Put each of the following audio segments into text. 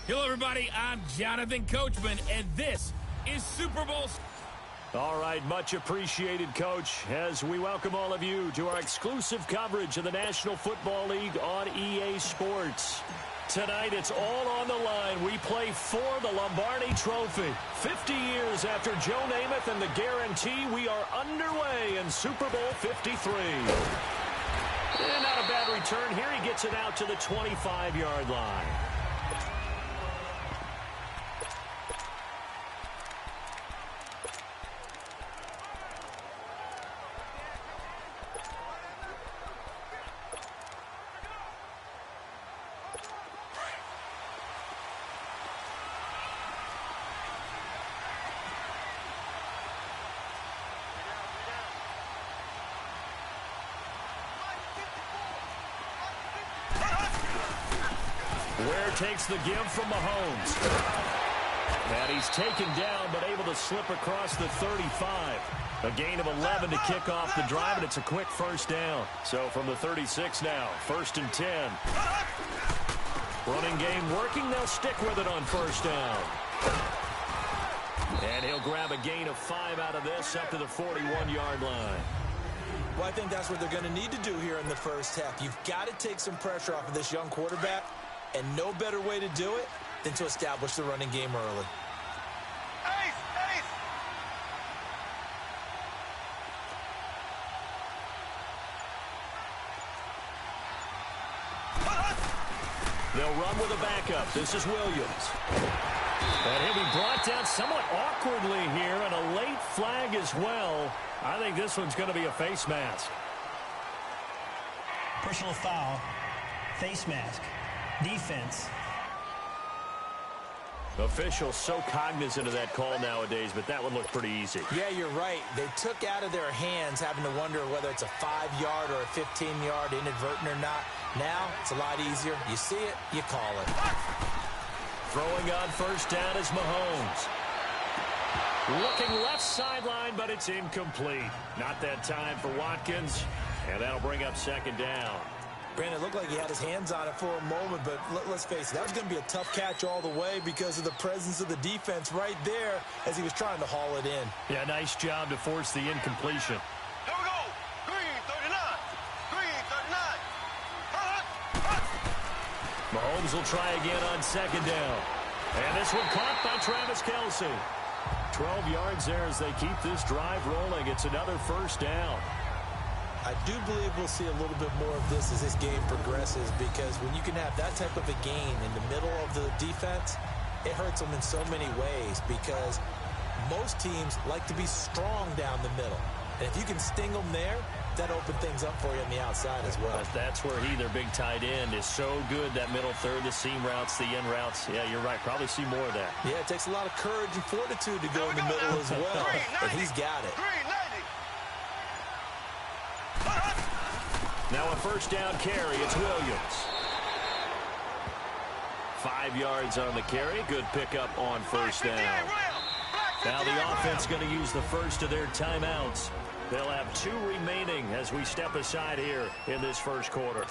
Hello, everybody. I'm Jonathan Coachman, and this is Super Bowl. All right, much appreciated, Coach, as we welcome all of you to our exclusive coverage of the National Football League on EA Sports. Tonight, it's all on the line. We play for the Lombardi Trophy. 50 years after Joe Namath and the guarantee, we are underway in Super Bowl 53. And not a bad return here. He gets it out to the 25-yard line. Ware takes the give from Mahomes. And he's taken down, but able to slip across the 35. A gain of 11 to kick off the drive, and it's a quick first down. So from the 36 now, 1st and 10. Running game working. They'll stick with it on first down. And he'll grab a gain of 5 out of this up to the 41-yard line. Well, I think that's what they're going to need to do here in the first half. You've got to take some pressure off of this young quarterback. And no better way to do it than to establish the running game early. They'll run with a backup. This is Williams. And he'll be brought down somewhat awkwardly here, and a late flag as well. I think this one's going to be a face mask. Personal foul, face mask. Defense. Officials so cognizant of that call nowadays, but that one looked pretty easy. Yeah, you're right. They took out of their hands having to wonder whether it's a 5-yard or a 15-yard inadvertent or not. Now, it's a lot easier. You see it, you call it. Throwing on first down is Mahomes. Looking left sideline, but it's incomplete. Not that time for Watkins, and that'll bring up second down. Brandon, it looked like he had his hands on it for a moment, but let's face it, that was going to be a tough catch all the way because of the presence of the defense right there as he was trying to haul it in. Yeah, nice job to force the incompletion. Here we go. Green 39. Green 39. Mahomes will try again on second down. And this one caught by Travis Kelce. 12 yards there as they keep this drive rolling. It's another first down. I do believe we'll see a little bit more of this as this game progresses because when you can have that type of a gain in the middle of the defense, it hurts them in so many ways because most teams like to be strong down the middle. And if you can sting them there, that opens things up for you on the outside as well. That's where their big tight end, is so good, that middle third, the seam routes, the in routes. Yeah, you're right. Probably see more of that. Yeah, it takes a lot of courage and fortitude to go in the middle as well. And he's got it. Now a first down carry. It's Williams. 5 yards on the carry. Good pickup on first down. Now the offense going to use the first of their timeouts. They'll have 2 remaining as we step aside here in this first quarter.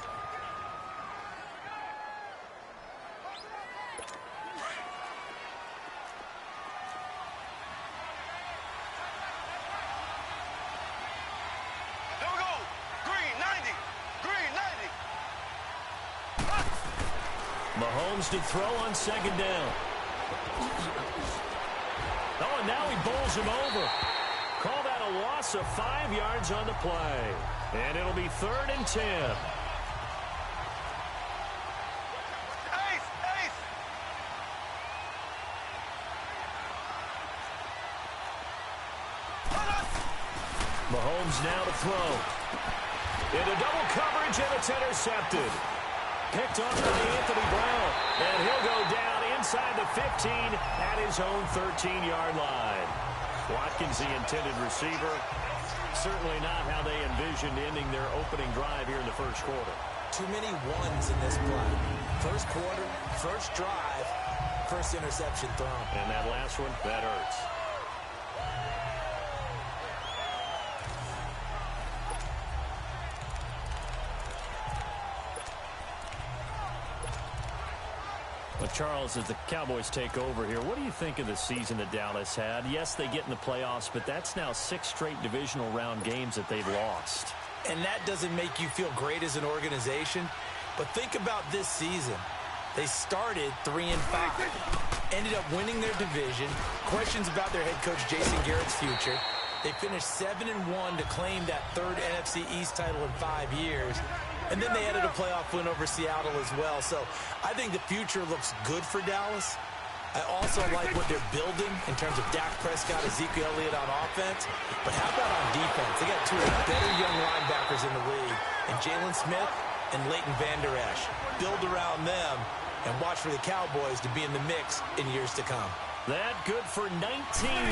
Mahomes to throw on second down. Oh, and now he bowls him over. Call that a loss of 5 yards on the play. And it'll be 3rd and 10. Mahomes now to throw. Into double coverage, and it's intercepted. Picked off by Anthony Brown. And he'll go down inside the 15 at his own 13-yard line. Watkins, the intended receiver. Certainly not how they envisioned ending their opening drive here in the first quarter. Too many ones in this play. First quarter, first drive, first interception thrown. And that last one, that hurts. Charles, as the Cowboys take over here, what do you think of the season that Dallas had? Yes, they get in the playoffs, but that's now 6 straight divisional round games that they've lost. And that doesn't make you feel great as an organization. But think about this season. They started 3-5, ended up winning their division. Questions about their head coach Jason Garrett's future. They finished 7-1 to claim that 3rd NFC East title in 5 years. And then they added a playoff win over Seattle as well. So I think the future looks good for Dallas. I also like what they're building in terms of Dak Prescott, Ezekiel Elliott on offense. But how about on defense? They got 2 of the better young linebackers in the league, and Jalen Smith and Leighton Vander Esch. Build around them and watch for the Cowboys to be in the mix in years to come. That good for 19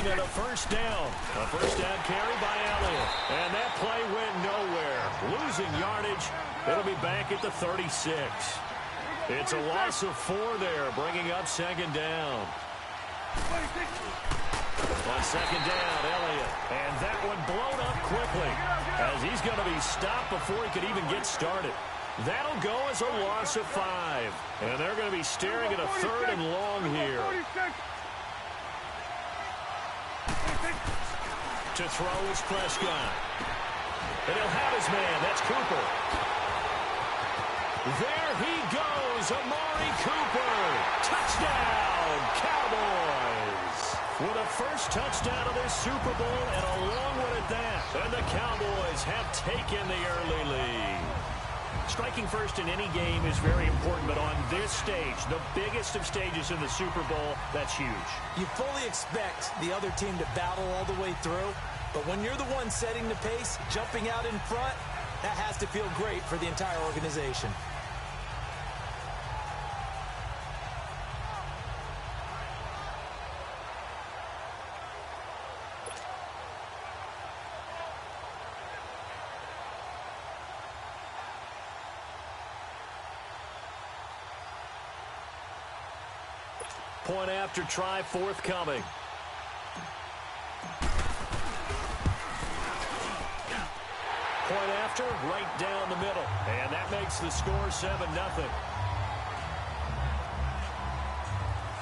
and a first down. A first down carry by Elliott. And that play went nowhere. Losing yardage. It'll be back at the 36. It's a loss of 4 there, bringing up 2nd down. On 2nd down, Elliott. And that one blown up quickly as he's going to be stopped before he could even get started. That'll go as a loss of 5. And they're going to be staring at a 3rd and long here. To throw is Prescott. And he'll have his man. That's Cooper. There he goes, Amari Cooper. Touchdown, Cowboys. With a first touchdown of this Super Bowl and a long one at that. And the Cowboys have taken the early lead. Striking first in any game is very important, but on this stage, the biggest of stages in the Super Bowl, that's huge. You fully expect the other team to battle all the way through, but when you're the one setting the pace, jumping out in front, that has to feel great for the entire organization. Point after try forthcoming. Point after, right down the middle. And that makes the score 7-0.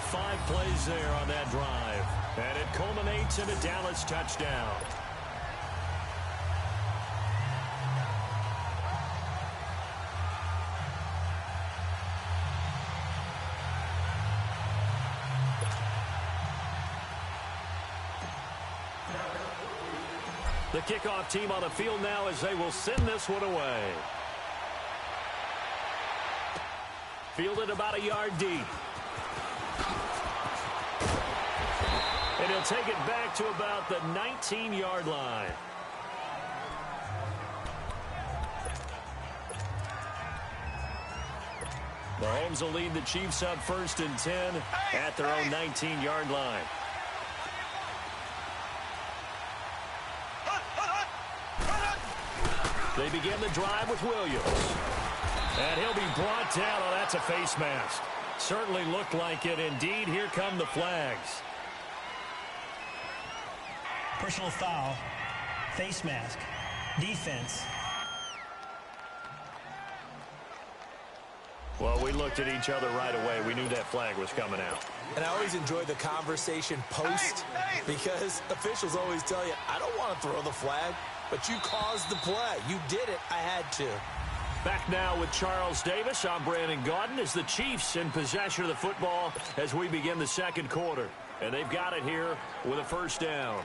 5 plays there on that drive. And it culminates in a Dallas touchdown. The kickoff team on the field now as they will send this one away. Fielded about a yard deep. And he'll take it back to about the 19-yard line. Mahomes will lead the Chiefs up 1st and 10 at their own 19-yard line. They begin the drive with Williams. And he'll be brought down. Oh, that's a face mask. Certainly looked like it. Indeed, here come the flags. Personal foul, face mask, defense. Well, we looked at each other right away. We knew that flag was coming out. And I always enjoy the conversation post because officials always tell you, I don't want to throw the flag, but you caused the play. You did it. I had to. Back now with Charles Davis. I'm Brandon Gaudin as the Chiefs in possession of the football as we begin the 2nd quarter. And they've got it here with a first down.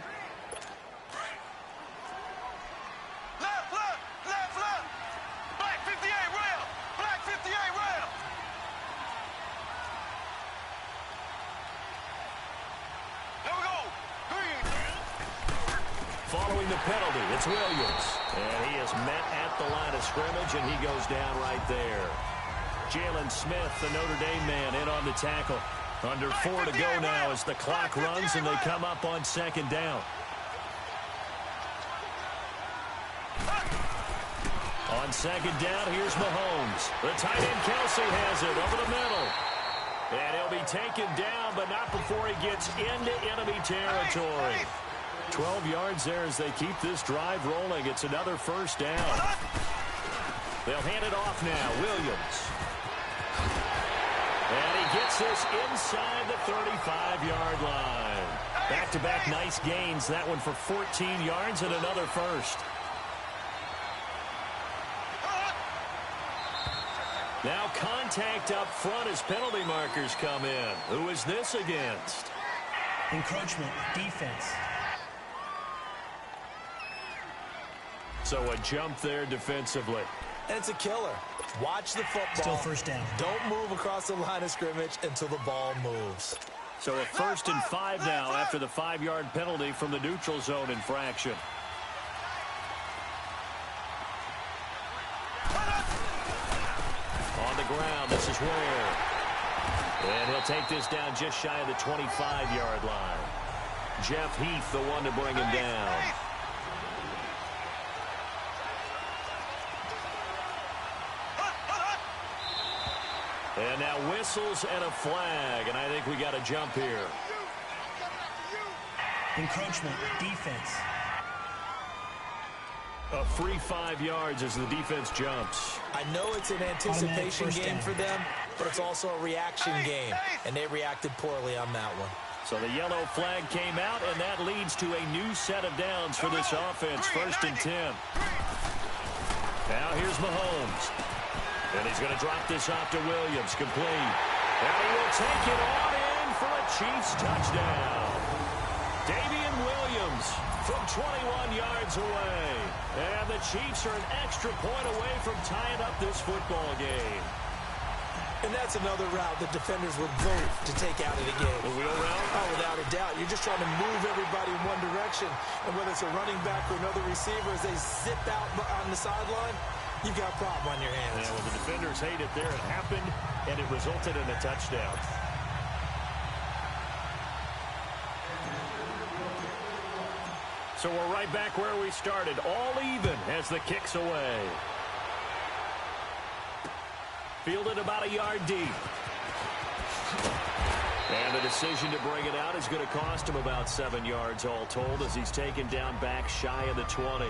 Following the penalty, it's Williams. And he is met at the line of scrimmage, and he goes down right there. Jalen Smith, the Notre Dame man, in on the tackle. Under 4 to go now as the clock runs, and they come up on 2nd down. On 2nd down, here's Mahomes. The tight end, Kelsey, has it over the middle. And he'll be taken down, but not before he gets into enemy territory. 12 yards there as they keep this drive rolling. It's another first down. They'll hand it off now. Williams. And he gets this inside the 35-yard line. Back-to-back nice gains. That one for 14 yards and another first. Now contact up front as penalty markers come in. Who is this against? Encroachment, defense. So a jump there defensively. And it's a killer. Watch the football. Still first down. Don't move across the line of scrimmage until the ball moves. So a 1st and 5 now after the 5-yard penalty from the neutral zone infraction. On the ground, this is Ware. And he'll take this down just shy of the 25-yard line. Jeff Heath, the one to bring him down. And now whistles and a flag, and I think we got a jump here. Encroachment, defense. A free 5 yards as the defense jumps. I know it's an anticipation game for them, but it's also a reaction game, and they reacted poorly on that one. So the yellow flag came out, and that leads to a new set of downs for this offense. 1st and 10. Now here's Mahomes. And he's going to drop this off to Williams, complete. And he will take it on in for a Chiefs touchdown. Damian Williams from 21 yards away. And the Chiefs are an extra point away from tying up this football game. And that's another route that defenders would vote to take out of the game. The wheel route? Oh, without a doubt. You're just trying to move everybody in one direction. And whether it's a running back or another receiver, as they zip out on the sideline, you've got a problem on your hands. Yeah, well, the defenders hate it there. It happened, and it resulted in a touchdown. So we're right back where we started. All even as the kick's away. Fielded about a yard deep. And the decision to bring it out is going to cost him about 7 yards all told as he's taken down back shy of the 20.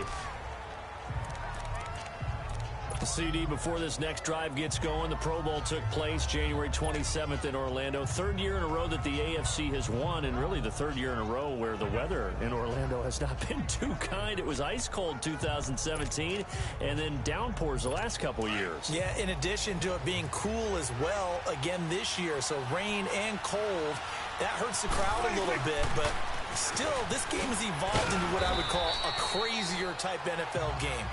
CD, before this next drive gets going, the Pro Bowl took place January 27th in Orlando. 3rd year in a row that the AFC has won, and really the 3rd year in a row where the weather in Orlando has not been too kind. It was ice cold 2017, and then downpours the last couple years. Yeah, in addition to it being cool as well again this year, so rain and cold, that hurts the crowd a little bit, but still, this game has evolved into what I would call a crazier type NFL game.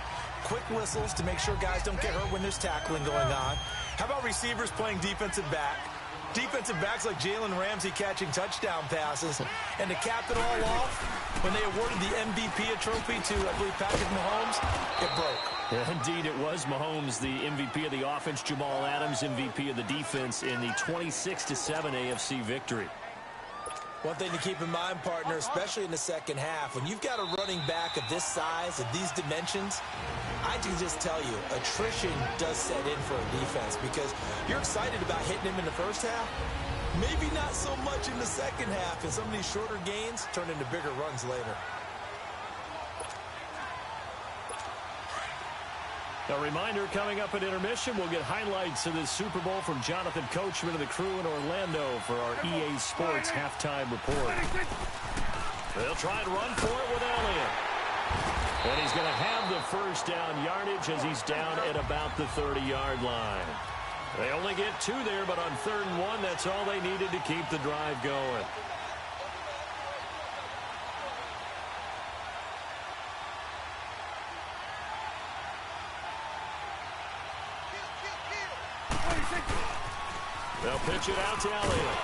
Quick whistles to make sure guys don't get hurt when there's tackling going on. How about receivers playing defensive back? Defensive backs like Jalen Ramsey catching touchdown passes. And to cap it all off, when they awarded the MVP trophy to, I believe, Patrick Mahomes, it broke. Yeah, indeed, it was Mahomes, the MVP of the offense. Jamal Adams, MVP of the defense in the 26-7 AFC victory. One thing to keep in mind, partner, especially in the second half, when you've got a running back of this size, of these dimensions, I can just tell you, attrition does set in for a defense because you're excited about hitting him in the first half. Maybe not so much in the second half, and some of these shorter gains turn into bigger runs later. A reminder, coming up at intermission, we'll get highlights of this Super Bowl from Jonathan Coachman and the crew in Orlando for our EA Sports halftime report. They'll try and run for it with Elliott. And he's going to have the first down yardage as he's down at about the 30-yard line. They only get 2 there, but on 3rd and 1, that's all they needed to keep the drive going. They'll pitch it out to Elliott.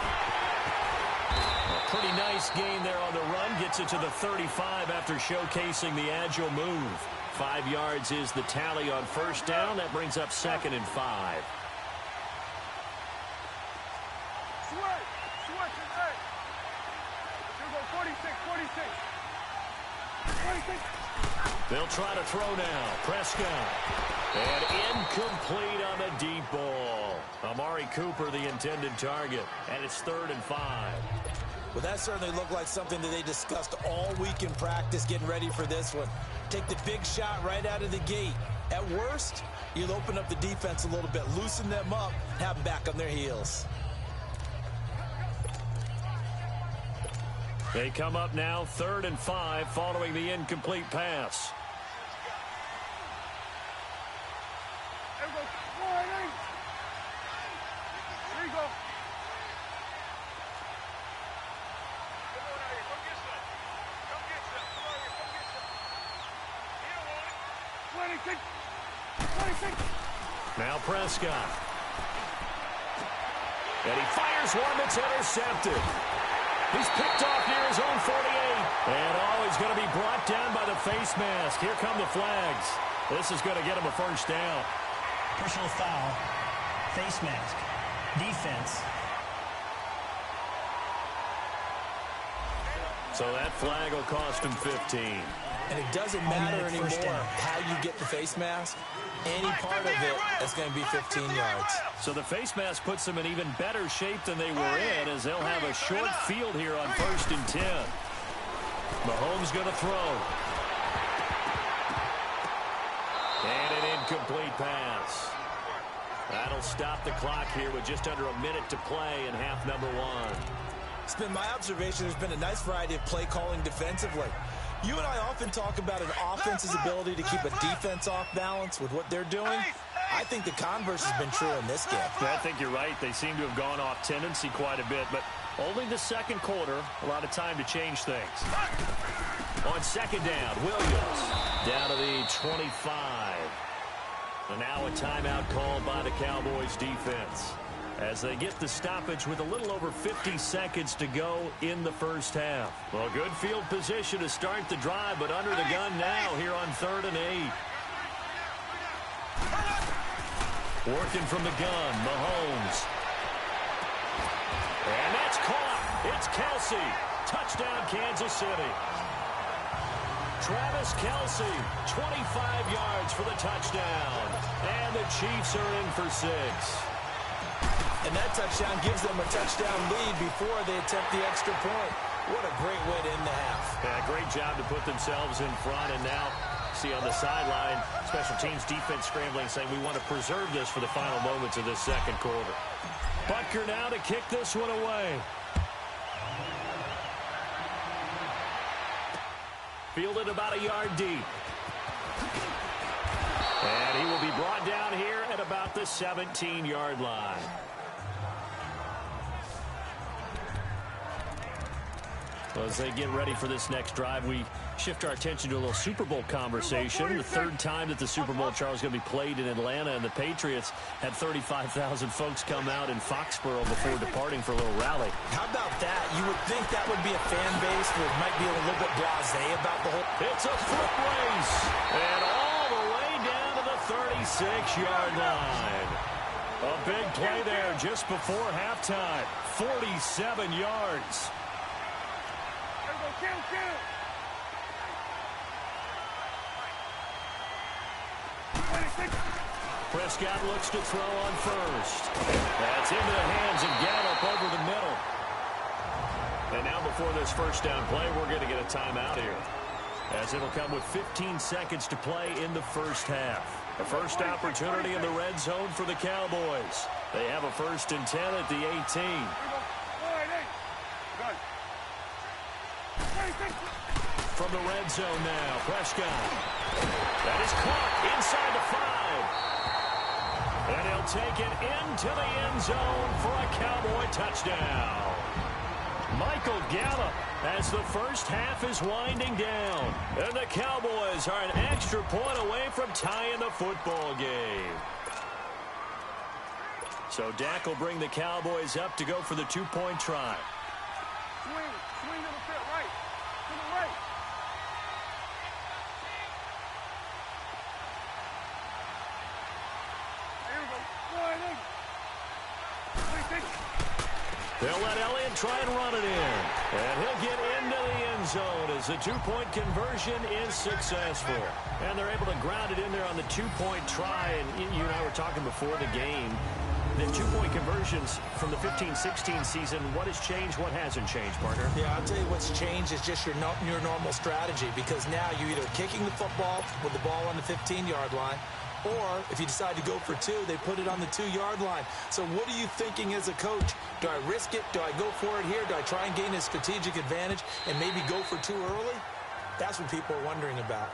A pretty nice gain there on the run. Gets it to the 35 after showcasing the agile move. 5 yards is the tally on first down. That brings up 2nd and 5. They'll try to throw now. Prescott. And incomplete on the deep ball. Amari Cooper, the intended target. And it's 3rd and 5. Well, that certainly looked like something that they discussed all week in practice getting ready for this one. Take the big shot right out of the gate. At worst, you'll open up the defense a little bit, loosen them up, have them back on their heels. They come up now 3rd and 5 following the incomplete pass. Here you go. 26. Now Prescott. And he fires one that's intercepted. He's picked off near his own 48. And he's going to be brought down by the face mask. Here come the flags. This is going to get him a first down. Personal foul. Face mask. Defense. So that flag will cost him 15. And it doesn't matter anymore how you get the face mask. Any part of it is going to be 15 yards. So the face mask puts them in even better shape than they were in, as they'll have a short field here on 1st and 10. Mahomes going to throw. And an incomplete pass. That'll stop the clock here with just under a minute to play in half number 1. It's been my observation there's been a nice variety of play calling defensively. You and I often talk about an offense's ability to keep a defense off balance with what they're doing. I think the converse has been true in this game. I think you're right. They seem to have gone off tendency quite a bit, but only the second quarter, a lot of time to change things. On 2nd down, Williams down to the 25. And now a timeout called by the Cowboys defense as they get the stoppage with a little over 50 seconds to go in the first half. Well, good field position to start the drive, but under the gun now here on 3rd and 8. Working from the gun, Mahomes. And that's caught. It's Kelsey. Touchdown, Kansas City. Travis Kelsey, 25 yards for the touchdown. And the Chiefs are in for 6. And that touchdown gives them a touchdown lead before they attempt the extra point. What a great way to end the half. Yeah, great job to put themselves in front. And now, see on the sideline, special teams defense scrambling, saying we want to preserve this for the final moments of this second quarter. Butker now to kick this one away. Fielded about a yard deep. And he will be brought down here at about the 17-yard line. Well, as they get ready for this next drive, we shift our attention to a little Super Bowl conversation. The 3rd time that the Super Bowl, Charles, is going to be played in Atlanta, and the Patriots had 35,000 folks come out in Foxborough before departing for a little rally. How about that? You would think that would be a fan base that might be a little bit blasé about the whole... It's a foot race, and all the way down to the 36-yard line. A big play there just before halftime. 47 yards. Prescott looks to throw on 1st. That's into the hands of Gallup over the middle. And now before this first down play, we're going to get a timeout here, as it'll come with 15 seconds to play in the first half. The first opportunity in the red zone for the Cowboys. They have a 1st and 10 at the 18. From the red zone now, Prescott. That is caught inside the 5. And he'll take it into the end zone for a Cowboy touchdown. Michael Gallup, as the first half is winding down. And the Cowboys are an extra point away from tying the football game. So Dak will bring the Cowboys up to go for the 2-point try. Swing to the fit, right. To the right. They'll let Elliott try and run it in. And he'll get into the end zone as the 2-point conversion is successful. And they're able to ground it in there on the 2-point try. And you and I were talking before the game. The 2-point conversions from the 15-16 season, what has changed, what hasn't changed, partner? Yeah, I'll tell you what's changed is just your normal strategy, because now you're either kicking the football with the ball on the 15-yard line, Or if you decide to go for 2, they put it on the 2-yard line. So what are you thinking as a coach? Do I risk it? Do I go for it here? Do I try and gain a strategic advantage and maybe go for 2 early? That's what people are wondering about.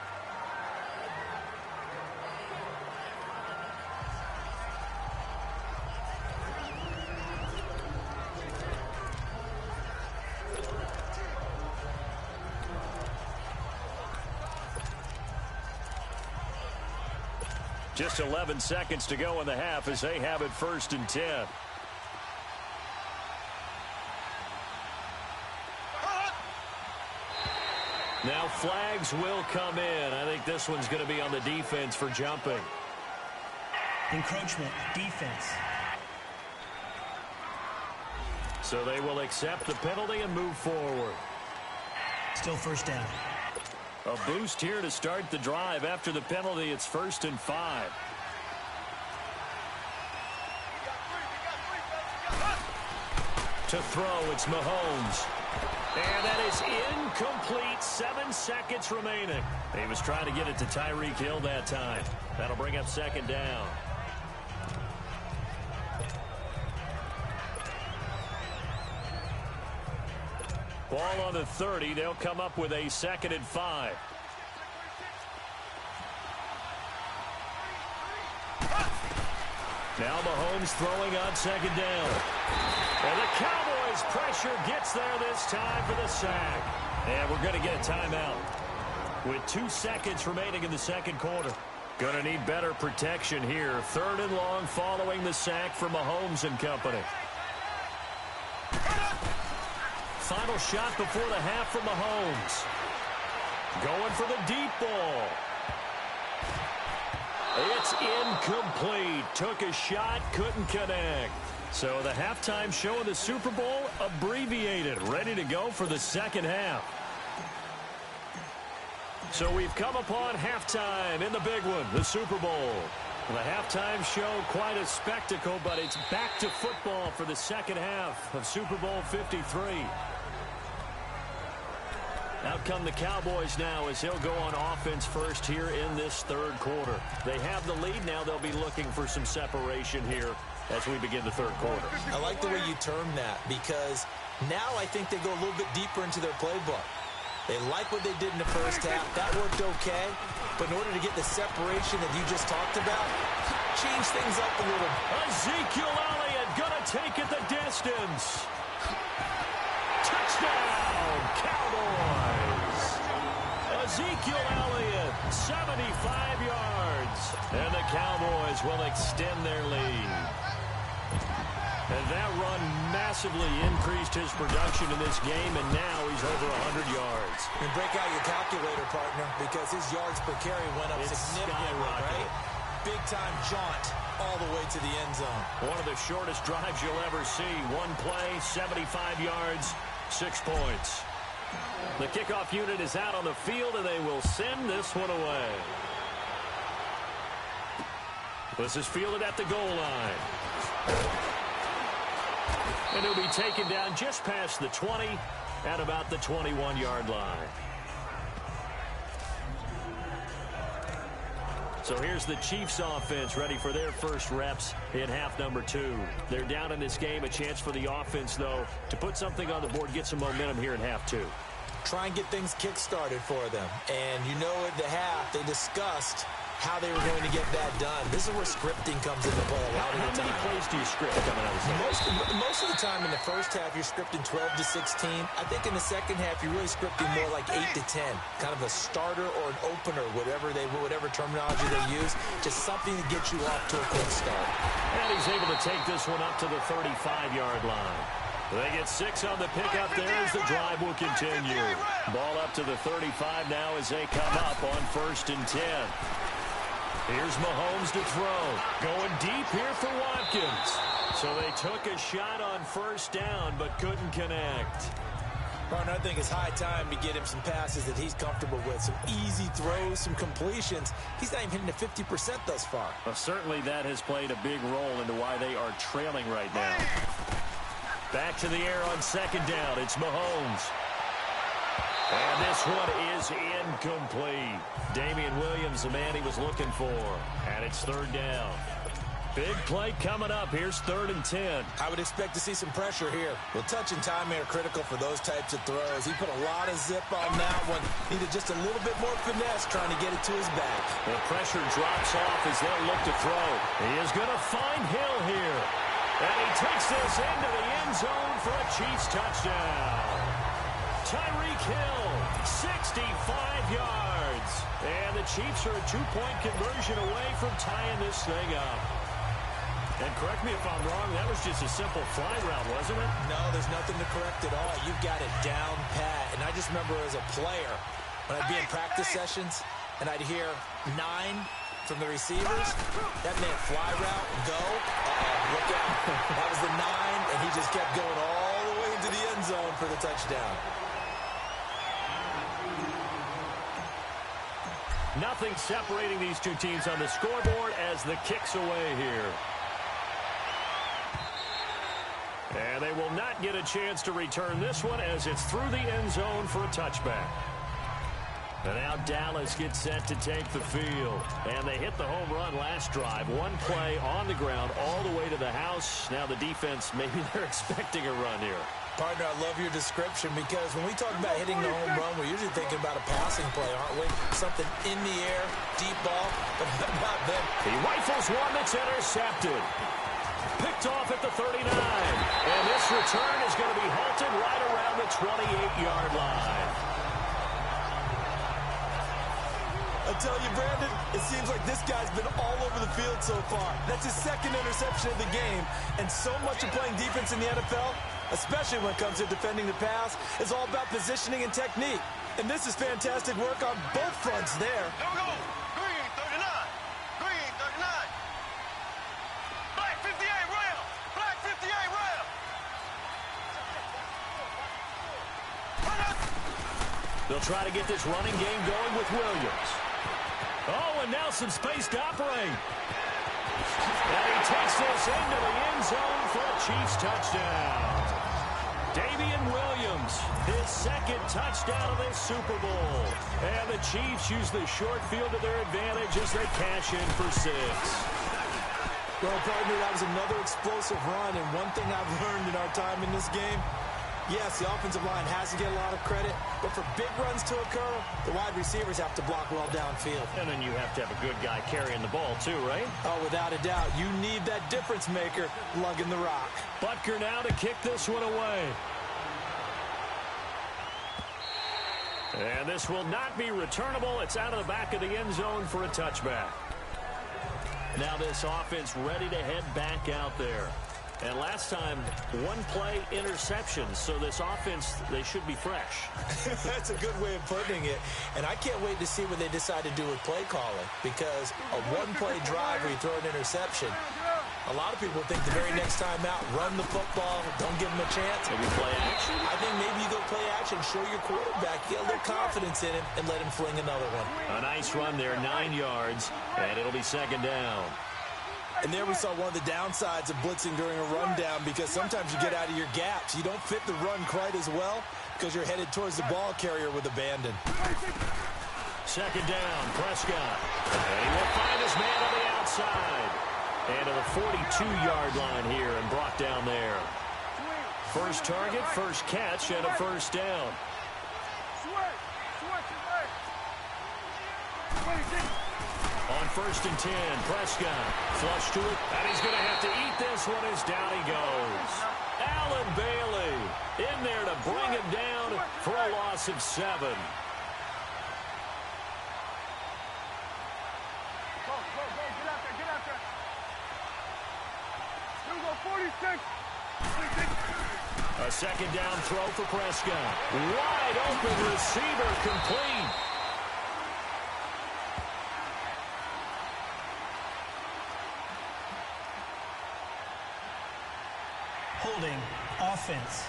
Just 11 seconds to go in the half as they have it 1st and 10. Now flags will come in. I think this one's going to be on the defense for jumping. Encroachment, defense. So they will accept the penalty and move forward. Still 1st down. A boost here to start the drive. After the penalty, it's 1st and 5. To throw, it's Mahomes. And that is incomplete. 7 seconds remaining. He was trying to get it to Tyreek Hill that time. That'll bring up 2nd down. Ball on the 30. They'll come up with a 2nd and 5. Now Mahomes throwing on 2nd down. And the Cowboys' pressure gets there this time for the sack. And we're going to get a timeout with 2 seconds remaining in the 2nd quarter. Going to need better protection here. 3rd and long following the sack for Mahomes and company. Final shot before the half for Mahomes. Going for the deep ball. It's incomplete. Took a shot, couldn't connect. So the halftime show of the Super Bowl abbreviated. Ready to go for the 2nd half. So we've come upon halftime in the big one, the Super Bowl. The halftime show, quite a spectacle, but it's back to football for the 2nd half of Super Bowl 53. Out come the Cowboys now as he'll go on offense first here in this 3rd quarter. They have the lead. Now they'll be looking for some separation here as we begin the 3rd quarter. I like the way you term that because now I think they go a little bit deeper into their playbook. They like what they did in the 1st half. That worked okay. But in order to get the separation that you just talked about, change things up a little. Ezekiel Elliott going to take it the distance. Touchdown, Cowboys. Ezekiel Elliott, 75 yards. And the Cowboys will extend their lead. And that run massively increased his production in this game, and now he's over 100 yards. And break out your calculator, partner, because his yards per carry went up significantly, right? Big-time jaunt all the way to the end zone. One of the shortest drives you'll ever see. One play, 75 yards, 6 points. The kickoff unit is out on the field, and they will send this one away. This is fielded at the goal line. And he'll be taken down just past the 20 at about the 21-yard line. So here's the Chiefs offense ready for their first reps in half number 2. They're down in this game. A chance for the offense, though, to put something on the board, get some momentum here in half 2. Try and get things kick-started for them. And you know at the half, they discussed how they were going to get that done. This is where scripting comes into play a lot of the time. How many plays do you script coming out of this? Most of the time in the 1st half, you're scripting 12 to 16. I think in the 2nd half, you're really scripting more like 8 to 10. Kind of a starter or an opener, whatever terminology they use. Just something to get you off to a quick start. And he's able to take this one up to the 35-yard line. They get 6 on the pickup there as the drive will continue. Ball up to the 35 now as they come up on 1st and 10. Here's Mahomes to throw. Going deep here for Watkins. So they took a shot on 1st down but couldn't connect. Partner, I think it's high time to get him some passes that he's comfortable with. Some easy throws, some completions. He's not even hitting the 50% thus far. Well, certainly that has played a big role into why they are trailing right now. Back to the air on 2nd down. It's Mahomes. And this one is incomplete. Damian Williams, the man he was looking for. And it's third down. Big play coming up. Here's 3rd and 10. I would expect to see some pressure here. Well, touch and timing are critical for those types of throws. He put a lot of zip on that one. Needed just a little bit more finesse trying to get it to his back. The pressure drops off as they'll look to throw. He is going to find Hill here. And he takes this into the end zone for a Chiefs touchdown. Tyreek Hill, 65 yards. And the Chiefs are a 2-point conversion away from tying this thing up. And correct me if I'm wrong, that was just a simple fly route, wasn't it? No, there's nothing to correct at all. You've got it down pat. And I just remember as a player, when I'd be in practice sessions, and I'd hear 9 from the receivers, that meant fly route, go. Look out. That was the 9, and he just kept going all the way into the end zone for the touchdown. Nothing separating these two teams on the scoreboard as the kick's away here. And they will not get a chance to return this one as it's through the end zone for a touchback. And now Dallas gets set to take the field. And they hit the home run last drive. One play on the ground all the way to the house. Now the defense, maybe they're expecting a run here. Partner, I love your description because when we talk about hitting the home run, we're usually thinking about a passing play, aren't we? Something in the air, deep ball, but not them. He rifles one that's intercepted. Picked off at the 39. And this return is going to be halted right around the 28-yard line. I tell you, Brandon, it seems like this guy's been all over the field so far. That's his 2nd interception of the game. And so much of playing defense in the NFL, especially when it comes to defending the pass, is all about positioning and technique. And this is fantastic work on both fronts there. Here we go. Green 39. Green 39. Black 58 round. Black 58 round. They'll try to get this running game going with Williams. Oh, and now some space to operate. And he takes this into the end zone for a Chiefs touchdown. Damian Williams, his 2nd touchdown of this Super Bowl. And the Chiefs use the short field to their advantage as they cash in for 6. Well, partner, that was another explosive run. And one thing I've learned in our time in this game, yes, the offensive line has to get a lot of credit, but for big runs to occur, the wide receivers have to block well downfield. And then you have to have a good guy carrying the ball too, right? Oh, without a doubt. You need that difference maker lugging the rock. Butker now to kick this one away. And this will not be returnable. It's out of the back of the end zone for a touchback. Now this offense ready to head back out there. And last time, 1 play interception. So this offense, they should be fresh. That's a good way of putting it. And I can't wait to see what they decide to do with play calling. Because a 1-play drive where you throw an interception, a lot of people think the very next time out, run the football, don't give them a chance. Maybe play action? I think maybe you go play action, show your quarterback, get a little confidence in him, and let him fling another one. A nice run there, 9 yards, and it'll be 2nd down. And there we saw one of the downsides of blitzing during a rundown because sometimes you get out of your gaps. You don't fit the run quite as well because you're headed towards the ball carrier with abandon. 2nd down, Prescott. And he will find his man on the outside. And to the 42-yard line here and brought down there. First target, first catch, and a 1st down. On 1st and 10, Prescott flush to it, and he's going to have to eat this one as down he goes. Allen Bailey in there to bring him down for a loss of 7. Go, get out there, get out there. Here we go, 46. A 2nd down throw for Prescott. Wide open receiver complete. Holding offense.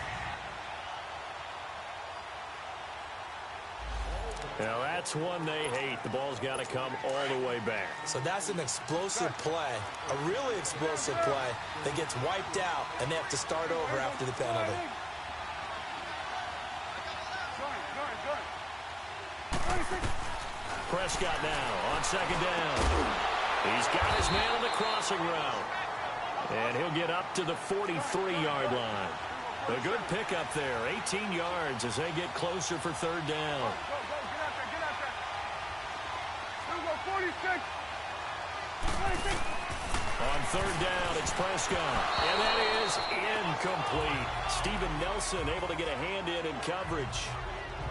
Now that's one they hate. The ball's got to come all the way back. So that's an explosive play, a really explosive play that gets wiped out, and they have to start over after the penalty. Good. Prescott now on second down. He's got his man on the crossing route. And he'll get up to the 43-yard line. A good pickup there, 18 yards as they get closer for third down. On third down, it's Prescott. And that is incomplete. Steven Nelson able to get a hand in coverage.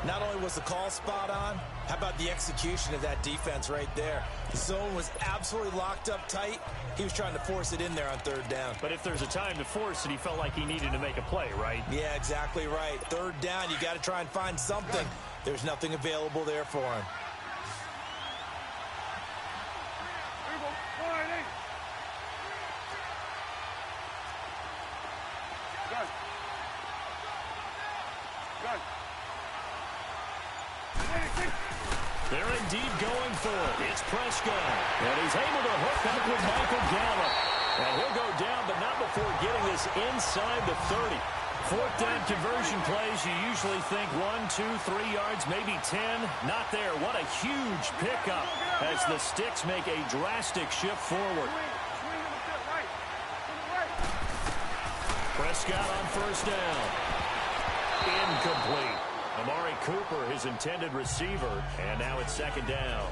Not only was the call spot on, how about the execution of that defense right there? The zone was absolutely locked up tight. He was trying to force it in there on third down. But if there's a time to force it, he felt like he needed to make a play, right? Yeah, exactly right. Third down, you got to try and find something. There's nothing available there for him. They're indeed going for it. It's Prescott. And he's able to hook up with Michael Gallup. And he'll go down, but not before getting this inside the 30. Fourth down conversion plays, you usually think 1, 2, 3 yards, maybe 10. Not there. What a huge pickup as the Sticks make a drastic shift forward. Prescott on first down. Incomplete. Amari Cooper, his intended receiver, and now it's second down.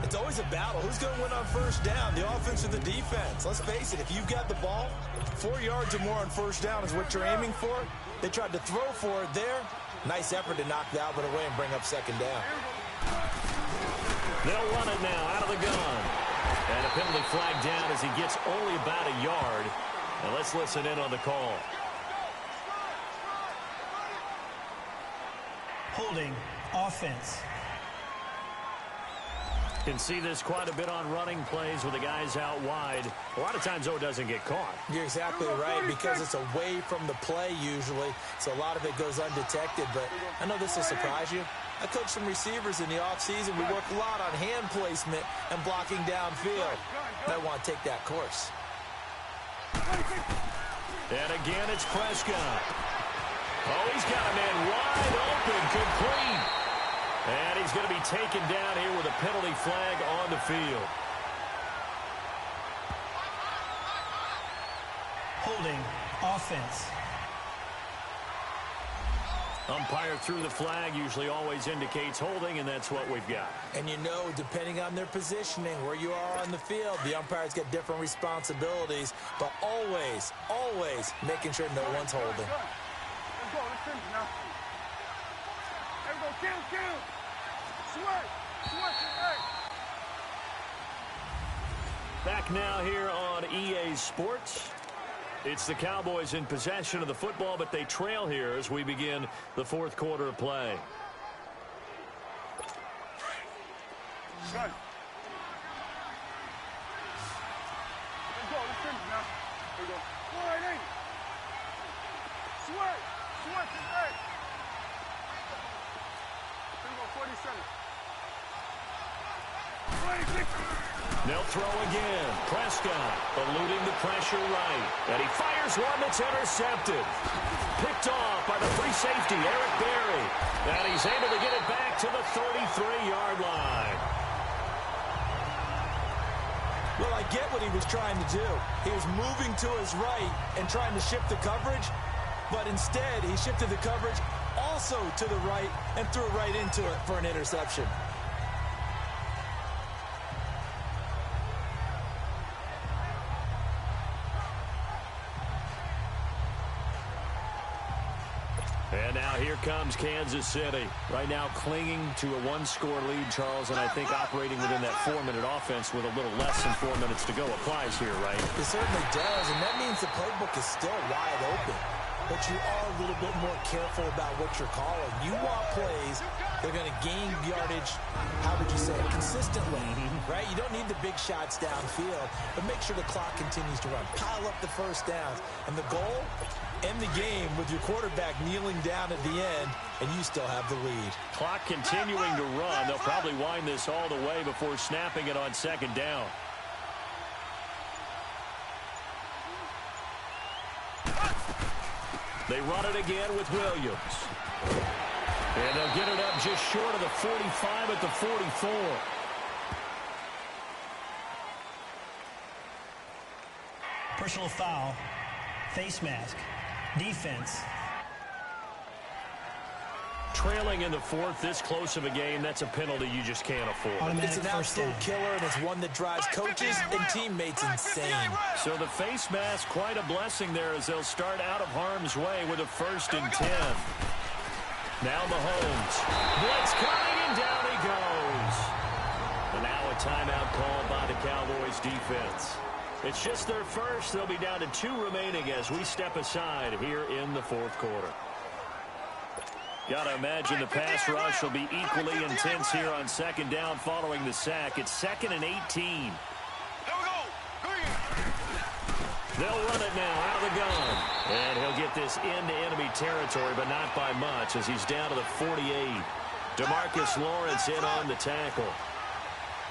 It's always a battle. Who's going to win on first down, the offense or the defense? Let's face it, if you've got the ball, 4 yards or more on first down is what you're aiming for. They tried to throw for it there. Nice effort to knock Albert away and bring up second down. They'll run it now out of the gun. And a penalty flag down as he gets only about a yard. And let's listen in on the call. Holding offense. Can see this quite a bit on running plays with the guys out wide. A lot of times, though, it doesn't get caught. You're exactly right, because it's away from the play usually, so a lot of it goes undetected. But I know this will surprise you. I coach some receivers in the offseason. We work a lot on hand placement and blocking downfield. Might want to take that course. And again, it's Prescott. Oh, he's got a man wide open, complete. And he's going to be taken down here with a penalty flag on the field. Holding offense. Umpire threw the flag, usually always indicates holding, and that's what we've got. And you know, depending on their positioning, where you are on the field, the umpires get different responsibilities, but always, always making sure no one's holding. Back now here on EA Sports. It's the Cowboys in possession of the football, but they trail here as we begin the fourth quarter of play. They'll throw again. Prescott eluding the pressure right. And he fires one that's intercepted. Picked off by the free safety, Eric Berry. And he's able to get it back to the 33-yard line. Well, I get what he was trying to do. He was moving to his right and trying to shift the coverage. But instead, he shifted the coverage also to the right and threw it right into it for an interception. And now here comes Kansas City. Right now clinging to a one-score lead, Charles, and I think operating within that 4-minute offense with a little less than 4 minutes to go applies here, right? It certainly does, and that means the playbook is still wide open. But you are a little bit more careful about what you're calling. You want plays that are going to gain yardage, how would you say it, consistently, right? You don't need the big shots downfield, but make sure the clock continues to run. Pile up the first downs. And the goal, end the game with your quarterback kneeling down at the end, and you still have the lead. Clock continuing to run. They'll probably wind this all the way before snapping it on second down. They run it again with Williams. And they'll get it up just short of the 45 at the 44. Personal foul. Face mask. Defense. Trailing in the fourth, this close of a game, that's a penalty you just can't afford. It's an absolute killer, and it's one that drives coaches and teammates insane. So the face mask, quite a blessing there as they'll start out of harm's way with a 1st and 10. Now Mahomes. Blitz coming, and down he goes. And now a timeout called by the Cowboys defense. It's just their first. They'll be down to 2 remaining as we step aside here in the fourth quarter. Got to imagine the pass rush will be equally intense here on 2nd down following the sack. It's 2nd and 18. They'll run it now out of the gun. And he'll get this into enemy territory, but not by much as he's down to the 48. DeMarcus Lawrence in on the tackle.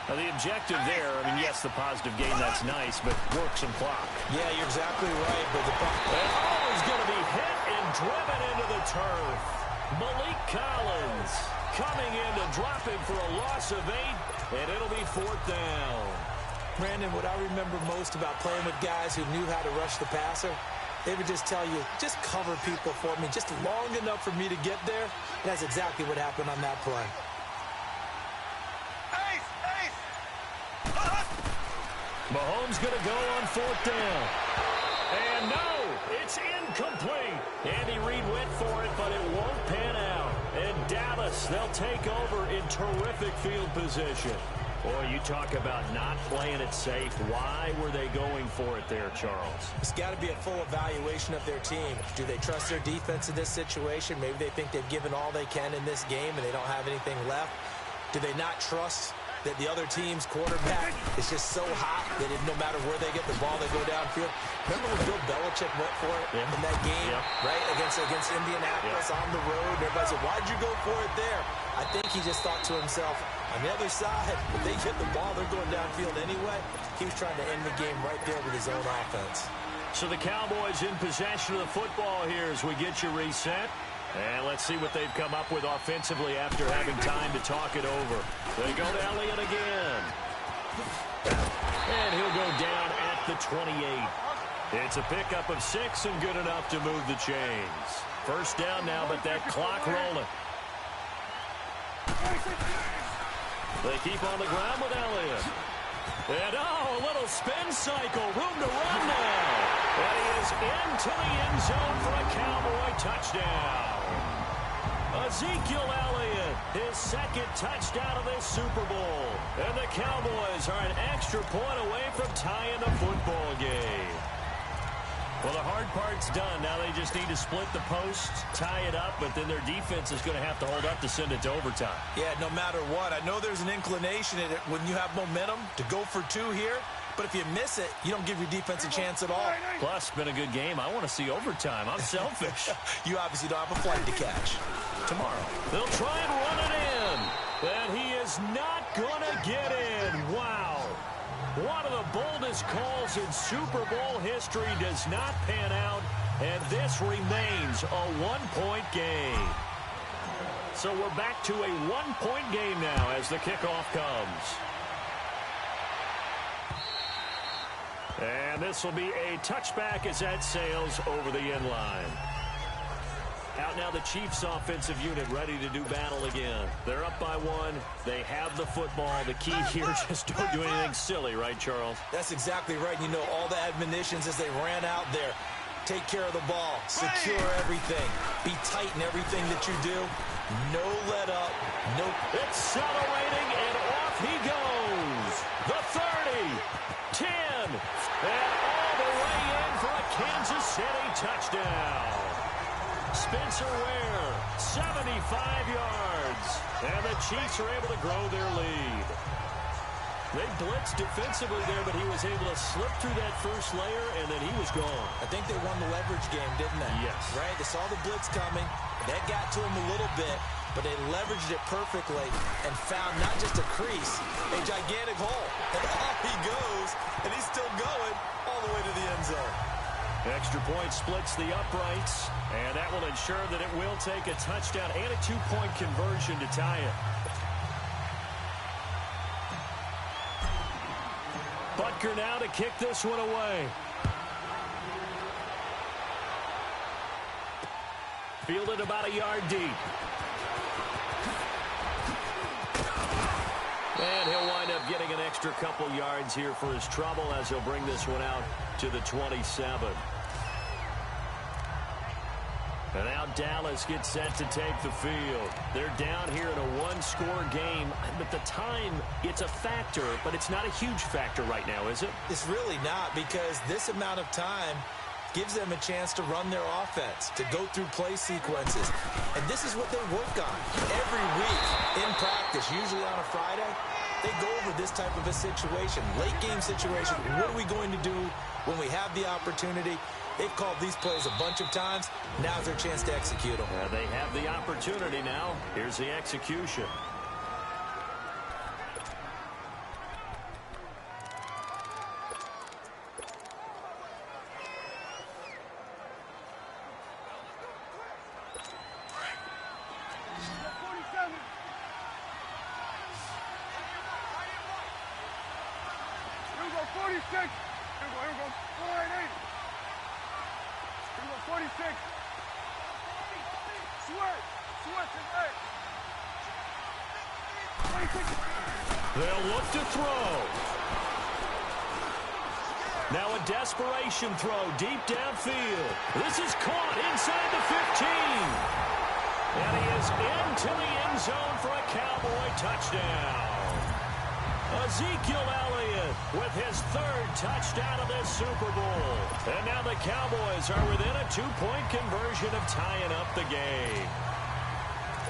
Now, the objective there, I mean, yes, the positive gain, that's nice, but work some clock. Yeah, you're exactly right. But he's going to be hit and driven into the turf. Malik Collins coming in to drop him for a loss of 8, and it'll be 4th down. Brandon, what I remember most about playing with guys who knew how to rush the passer, they would just tell you, just cover people for me, just long enough for me to get there. And that's exactly what happened on that play. Mahomes going to go on 4th down. And no, it's incomplete. Andy Reid went for it, but it won't pan out. And Dallas, they'll take over in terrific field position. Boy, you talk about not playing it safe. Why were they going for it there, Charles? It's got to be a full evaluation of their team. Do they trust their defense in this situation? Maybe they think they've given all they can in this game and they don't have anything left. Do they not trust that the other team's quarterback is just so hot that no matter where they get the ball, they go downfield? Remember when Bill Belichick went for it in that game, right, against Indianapolis on the road? Everybody said, why'd you go for it there? I think he just thought to himself, on the other side, if they get the ball, they're going downfield anyway. He was trying to end the game right there with his own offense. So the Cowboys in possession of the football here as we get you reset. And let's see what they've come up with offensively after having time to talk it over. They go to Elliott again. And he'll go down at the 28. It's a pickup of 6 and good enough to move the chains. 1st down now, but that clock rolling. They keep on the ground with Elliott. And, a little spin cycle. Room to run now. And he is into the end zone for a Cowboy touchdown. Ezekiel Elliott, his 2nd touchdown of this Super Bowl. And the Cowboys are an extra point away from tying the football game. Well, the hard part's done. Now they just need to split the posts, tie it up, but then their defense is going to have to hold up to send it to overtime. Yeah, no matter what. I know there's an inclination in it when you have momentum to go for 2 here, but if you miss it, you don't give your defense a chance at all. Plus, it's been a good game. I want to see overtime. I'm selfish. You obviously don't have a flight to catch. Tomorrow, they'll try and run it in. And he is not going to get in. Wow. One of the boldest calls in Super Bowl history does not pan out, and this remains a 1-point game. So we're back to a 1-point game now as the kickoff comes. And this will be a touchback as that sails over the end line. Out now the Chiefs offensive unit ready to do battle again. They're up by 1. They have the football. The key here, just don't do anything silly, right, Charles? That's exactly right. You know, all the admonitions as they ran out there. Take care of the ball. Secure everything. Be tight in everything that you do. No let up. No. Accelerating, and off he goes. The 30, 10, and all the way in for a Kansas City touchdown. Spencer Ware, 75 yards. And the Chiefs are able to grow their lead. They blitzed defensively there, but he was able to slip through that first layer, and then he was gone. I think they won the leverage game, didn't they? Yes. Right? They saw the blitz coming. That got to him a little bit, but they leveraged it perfectly and found not just a crease, a gigantic hole. And off he goes, and he's still going all the way to the end zone. Extra point splits the uprights, and that will ensure that it will take a touchdown and a two-point conversion to tie it. Butker now to kick this one away. Fielded about a yard deep. And he'll wind up getting an extra couple yards here for his trouble as he'll bring this one out to the 27. And now Dallas gets set to take the field. They're down here in a one-score game. But the time, it's a factor, but it's not a huge factor right now, is it? It's really not, because this amount of time gives them a chance to run their offense, to go through play sequences. And this is what they work on every week in practice, usually on a Friday. They go over this type of a situation, late game situation. What are we going to do when we have the opportunity? They've called these plays a bunch of times. Now's their chance to execute them. They have the opportunity now. Here's the execution. They'll look to throw. Now a desperation throw deep downfield. This is caught inside the 15. And he is into the end zone for a Cowboy touchdown. Ezekiel Elliott with his third touchdown of this Super Bowl. And now the Cowboys are within a two-point conversion of tying up the game.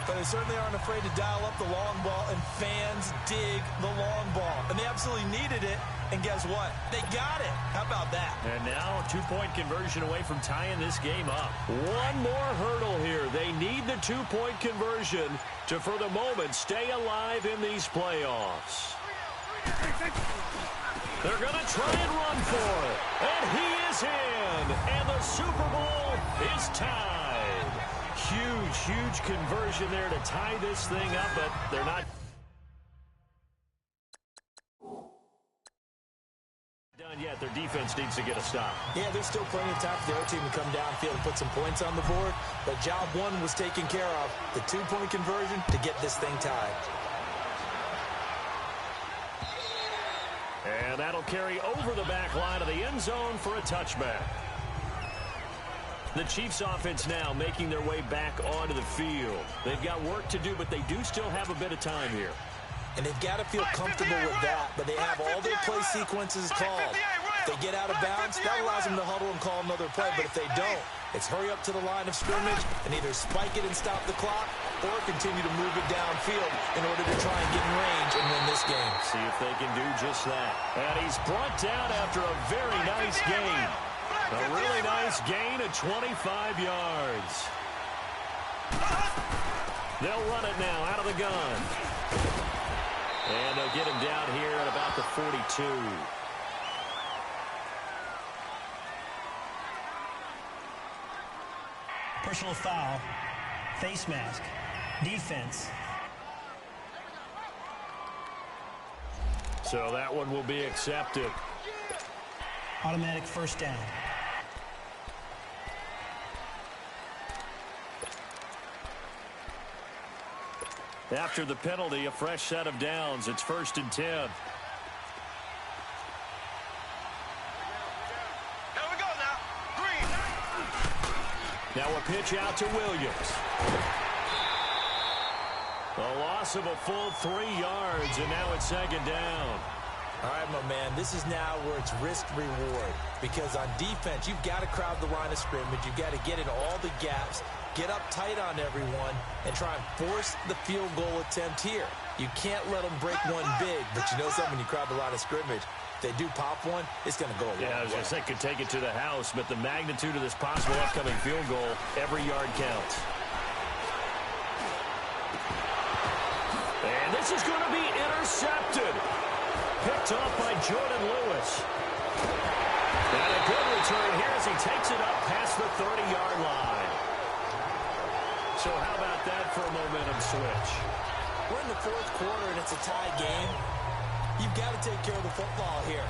But they certainly aren't afraid to dial up the long ball, and fans dig the long ball. And they absolutely needed it, and guess what? They got it. How about that? And now a two-point conversion away from tying this game up. One more hurdle here. They need the two-point conversion to, for the moment, stay alive in these playoffs. They're going to try and run for it. And he is in. And the Super Bowl is tied. Huge conversion there to tie this thing up, but they're not done yet. Their defense needs to get a stop. Yeah, there's still plenty of time for the other team to come downfield and put some points on the board, but job one was taken care of. The two-point conversion to get this thing tied. And that'll carry over the back line of the end zone for a touchback. The Chiefs offense now making their way back onto the field. They've got work to do, but they do still have a bit of time here. And they've got to feel comfortable with that, but they have all their play sequences called. If they get out of bounds, that allows them to huddle and call another play, but if they don't, it's hurry up to the line of scrimmage and either spike it and stop the clock or continue to move it downfield in order to try and get in range and win this game. See if they can do just that. And he's brought down after a very nice gain. A really nice gain of 25 yards. They'll run it now out of the gun. And they'll get him down here at about the 42. Personal foul, face mask, defense. So that one will be accepted. Automatic first down. After the penalty, a fresh set of downs. It's 1st and 10. Here we go now. Green. Now a pitch out to Williams. A loss of a full 3 yards, and now it's 2nd down. All right, my man, this is now where it's risk-reward, because on defense, you've got to crowd the line of scrimmage. You've got to get in all the gaps, get up tight on everyone, and try and force the field goal attempt here. You can't let them break one big, but you know something, when you crowd the line of scrimmage, if they do pop one, it's going to go a long way. Yeah, I was going to say, could take it to the house, but the magnitude of this possible upcoming field goal, every yard counts. And this is going to be intercepted. Picked off by Jordan Lewis. And a good return here as he takes switch. We're in the fourth quarter, and it's a tie game. You've got to take care of the football here.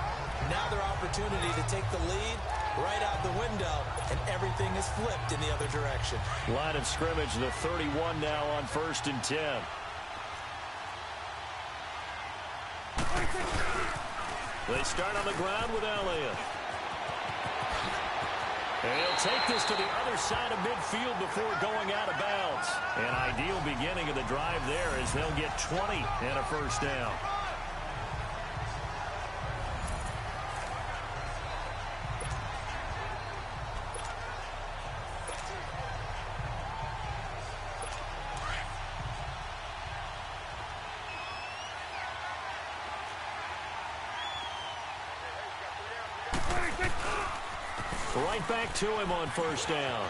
Now their opportunity to take the lead right out the window, and everything is flipped in the other direction. Line of scrimmage, the 31 now on 1st and 10. They start on the ground with Elliott. And he'll take this to the other side of midfield before going out of bounds. An ideal beginning of the drive there as they'll get 20 and a first down. Right back to him on 1st down.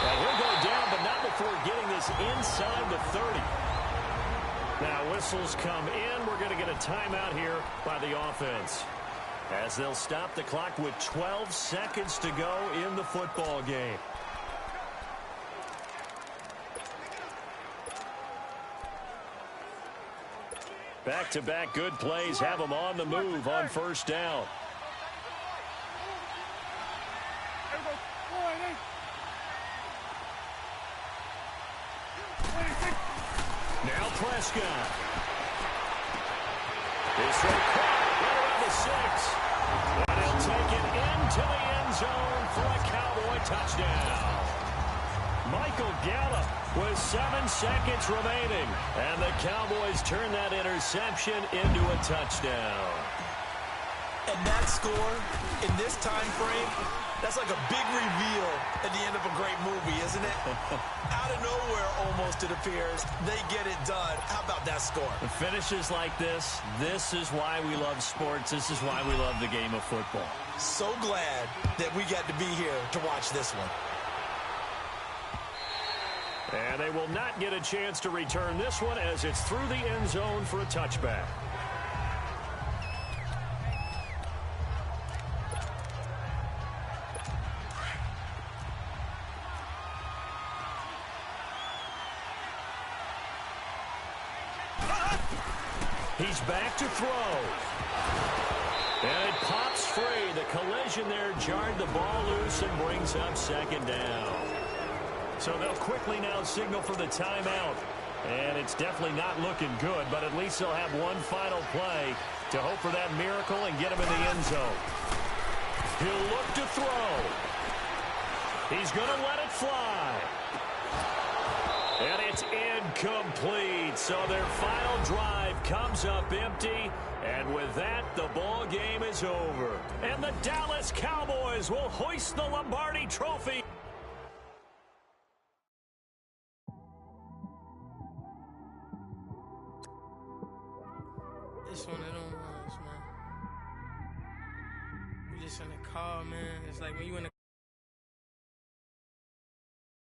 And he'll go down, but not before getting this inside the 30. Now whistles come in. We're going to get a timeout here by the offense, as they'll stop the clock with 12 seconds to go in the football game. Back-to-back good plays have them on the move on 1st down. Now Prescott. This one caught right around the 6. And he'll take it into the end zone for a Cowboy touchdown. Michael Gallup with 7 seconds remaining. And the Cowboys turn that interception into a touchdown. And that score, in this time frame, that's like a big reveal at the end of a great movie, isn't it? Out of nowhere, almost, it appears. They get it done. How about that score? The finishes like this is why we love sports. This is why we love the game of football. So glad that we got to be here to watch this one. And they will not get a chance to return this one as it's through the end zone for a touchback. He's back to throw. And it pops free. The collision there jarred the ball loose and brings up 2nd down. So they'll quickly now signal for the timeout. And it's definitely not looking good, but at least they'll have one final play to hope for that miracle and get him in the end zone. He'll look to throw. He's going to let it fly. And it's incomplete. So their final drive comes up empty. And with that, the ball game is over. And the Dallas Cowboys will hoist the Lombardi Trophy. It's one of them ones, man. You just in the car, man. It's like when you in the